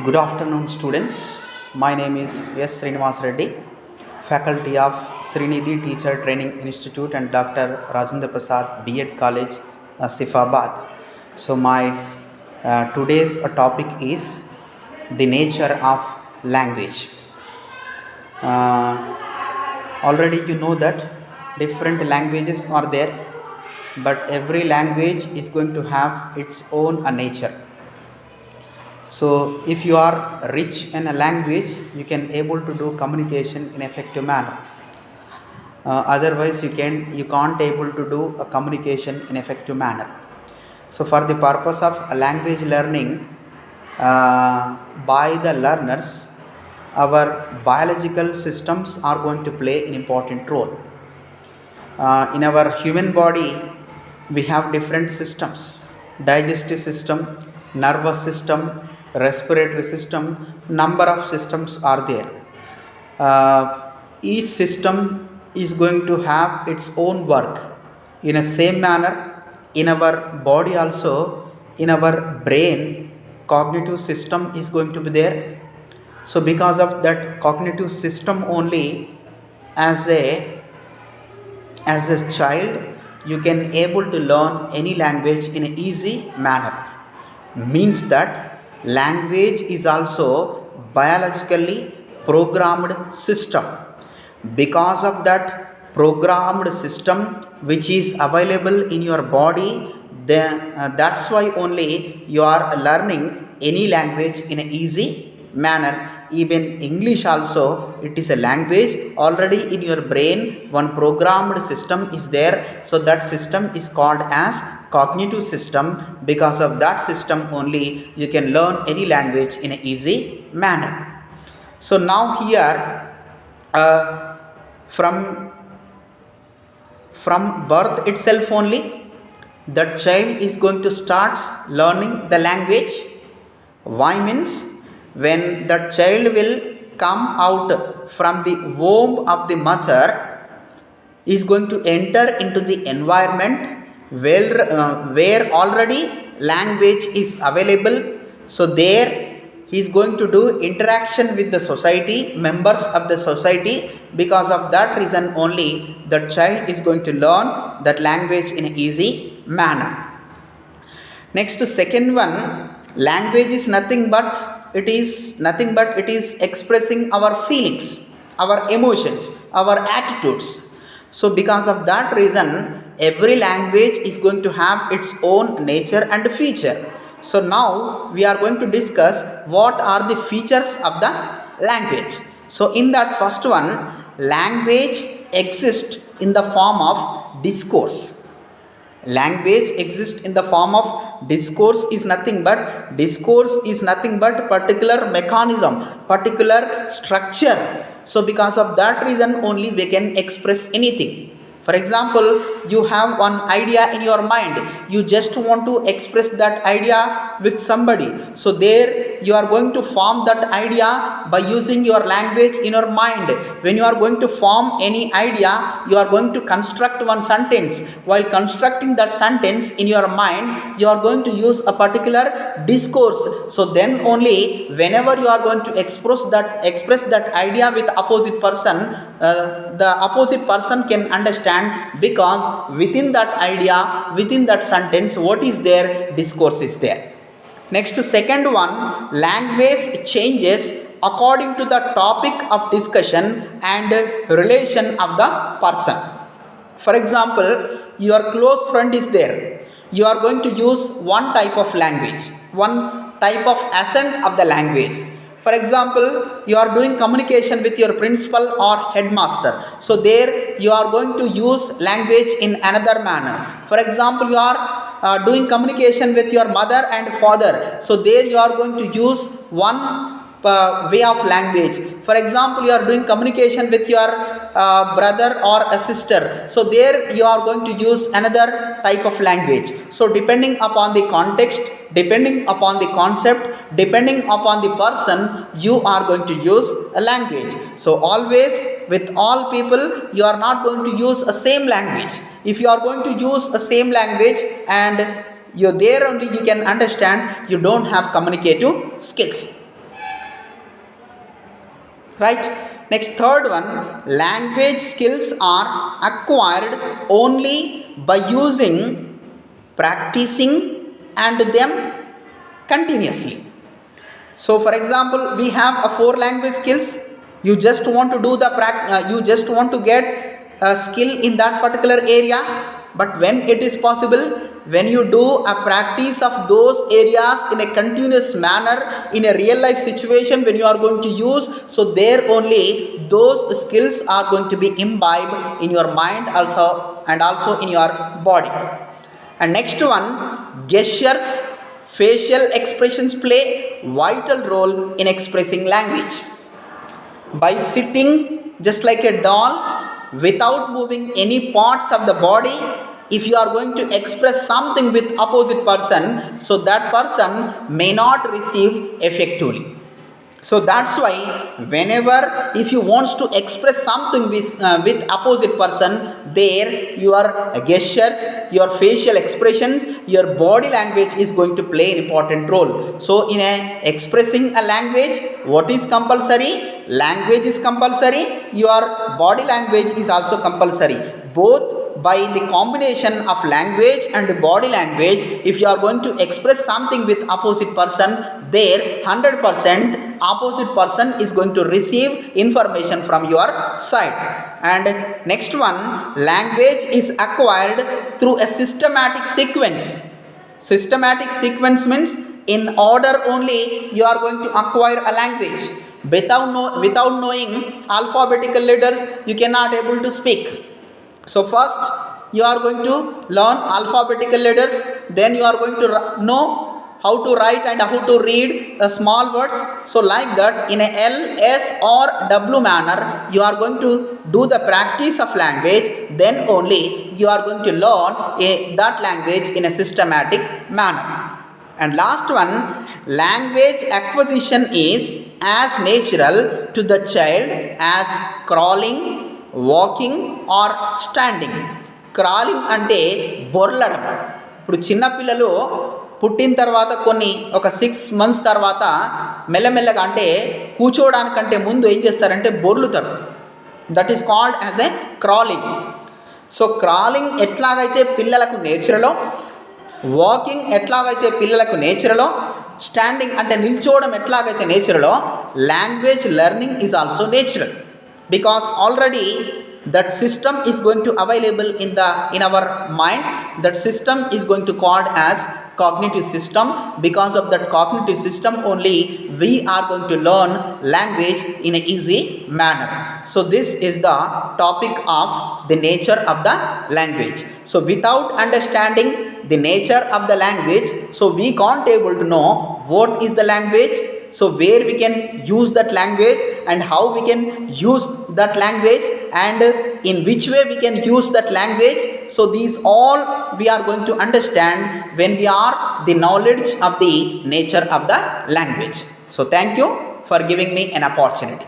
Good afternoon, students. My name is S. Srinivas Reddy, faculty of Srinidhi Teacher Training Institute and Dr. Rajendra Prasad B.Ed College, Sifabad. So, my today's topic is the nature of language. Already you know that different languages are there, but every language is going to have its own nature. So if you are rich in a language, you can able to do communication in effective manner. Otherwise you can't able to do a communication in effective manner. So for the purpose of language learning by the learners, our biological systems are going to play an important role. In our human body, we have different systems: digestive system, nervous system, respiratory system. Number of systems are there. Each system is going to have its own work. In a same manner, in our body also, in our brain, cognitive system is going to be there. So because of that cognitive system only, as a child, you can able to learn any language in an easy manner. Means that language is also biologically programmed system. Because of that programmed system which is available in your body, then that's why only you are learning any language in an easy manner. Even English also, it is a language. Already in your brain one programmed system is there, so that system is called as cognitive system. Because of that system only you can learn any language in an easy manner. So now here from birth itself only, that child is going to start learning the language. Why? Means when that child will come out from the womb of the mother, is going to enter into the environment where already language is available. So there he is going to do interaction with the society, members of the society. Because of that reason only the child is going to learn that language in an easy manner. Next, second one, language is nothing but it is expressing our feelings, our emotions, our attitudes. So because of that reason every language is going to have its own nature and feature. So now we are going to discuss what are the features of the language. So in that first one, language exists in the form of discourse. Language exists in the form of discourse. Is nothing but particular mechanism, particular structure. So because of that reason only we can express anything. For example, you have one idea in your mind, you just want to express that idea with somebody. So there you are going to form that idea by using your language in your mind. When you are going to form any idea, you are going to construct one sentence. While constructing that sentence in your mind, you are going to use a particular discourse. So then only whenever you are going to express that idea with opposite person, the opposite person can understand, because within that idea, within that sentence, what is there? Discourse is there. Next, second one, language changes according to the topic of discussion and relation of the person. For example, your close friend is there. You are going to use one type of language, one type of accent of the language. For example, you are doing communication with your principal or headmaster. So there you are going to use language in another manner. For example, you are doing communication with your mother and father. So there you are going to use one way of language. For example, you are doing communication with your brother or a sister. So there you are going to use another type of language. So depending upon the context, depending upon the concept, depending upon the person, you are going to use a language. So always with all people you are not going to use a same language. If you are going to use a same language and there only you can understand, you don't have communicative skills. right? Next, third one, language skills are acquired only by using, practicing and them continuously. So for example, we have a 4 language skills. You just want to do the you just want to get a skill in that particular area, but when it is possible, when you do a practice of those areas in a continuous manner in a real life situation, when you are going to use, so there only those skills are going to be imbibed in your mind also and also in your body. And next one, gestures, facial expressions play vital role in expressing language. By sitting just like a doll without moving any parts of the body, if you are going to express something with opposite person, so that person may not receive effectively. So that's why whenever if you wants to express something with opposite person, there your gestures, your facial expressions, your body language is going to play an important role. So in expressing a language, what is compulsory? Language is compulsory, your body language is also compulsory. Both by the combination of language and body language, if you are going to express something with opposite person, there 100% opposite person is going to receive information from your side. And next one, language is acquired through a systematic sequence. Systematic sequence means in order only you are going to acquire a language. Without knowing alphabetical letters, you cannot able to speak. So first you are going to learn alphabetical letters, then you are going to know how to write and how to read small words. So like that, in a L, S or W manner, you are going to do the practice of language, then only you are going to learn that language in a systematic manner. And last one, language acquisition is as natural to the child as crawling, walking are standing. Crawling అంటే బొర్లడం. ఇప్పుడు చిన్నపిల్లలు పుట్టిన తర్వాత ఒక 6 months తర్వాత మెల్లమెల్లగా అంటే కూర్చోవడానికంటే ముందు ఏం చేస్తారంటే బొర్లుతారు. That is called as a crawling. So crawling ఎట్లాగైతే పిల్లలకు నేచరలో, వాకింగ్ ఎట్లాగైతే పిల్లలకు నేచరలో, స్టాండింగ్ అంటే నిల్చోవడం ఎట్లాగైతే నేచరలో, language learning is also natural. Because already that system is going to available in our mind. That system is going to called as cognitive system. Because of that cognitive system only we are going to learn language in an easy manner. So this is the topic of the nature of the language. So without understanding the nature of the language, so we can't able to know what is the language, so where we can use that language and how we can use that language and in which way we can use that language. So these all we are going to understand when we are the knowledge of the nature of the language. So thank you for giving me an opportunity.